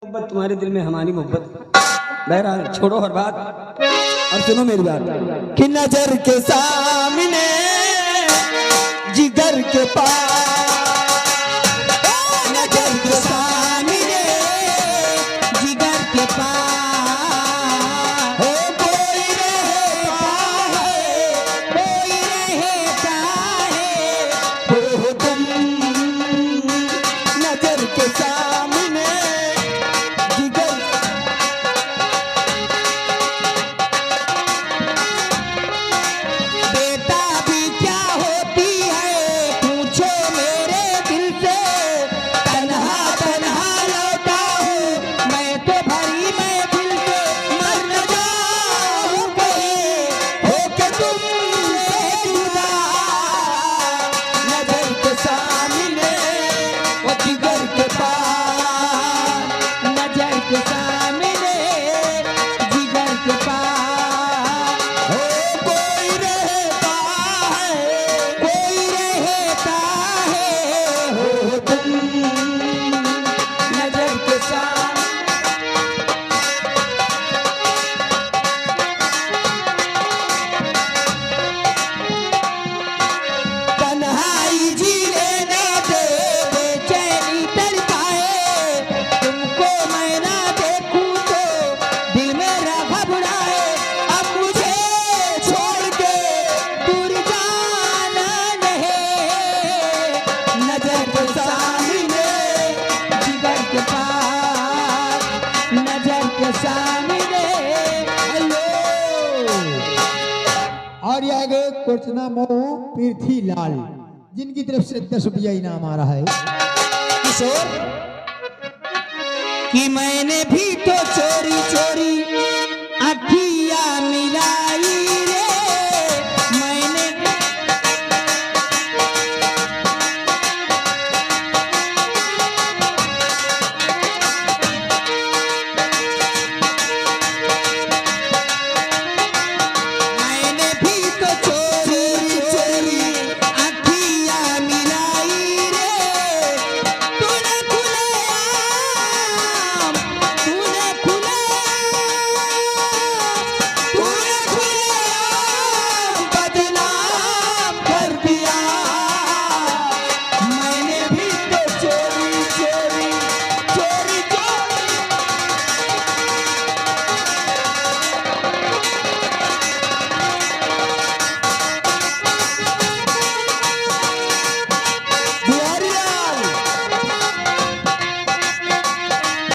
मोहब्बत तुम्हारे दिल में हमारी मोहब्बत। बहरहाल छोड़ो हर बात और सुनो मेरी बात कि नजर के सामने जिगर के पास, नजर के सामने जिगर के पास हो कोई रहता है, कोई रहता है हो तुम नजर के सामने जिगर। बेटा भी क्या होती है पूछो मेरे दिल से, तन्हा तन्हा लौटा हूँ मैं तो भरी मैं दिल के, मर न जाऊँ कहीं होके तुमसे जुदा, नजर के सामने वो जिगर के पास, नजर के सामने जिगर के पास हो कोई रहता है, कोई रहता है हो तुम नजर के सामने। तन्हाई जीने ना दे बेचैनी तड़पाए, तुमको मैं ना देखूं तो दिल मेरा घबराए, अब मुझे छोड़ के दूर जाना नहीं, नजर के सामने जिगर के पास, नजर के सामने हेलो। और ये आगे कुर्चना मोह पृथ्वीलाल जिनकी तरफ से 10 रुपया इनाम आ रहा है। किशोर कि मैंने भी तो चोरी चोरी अखियां मिलाई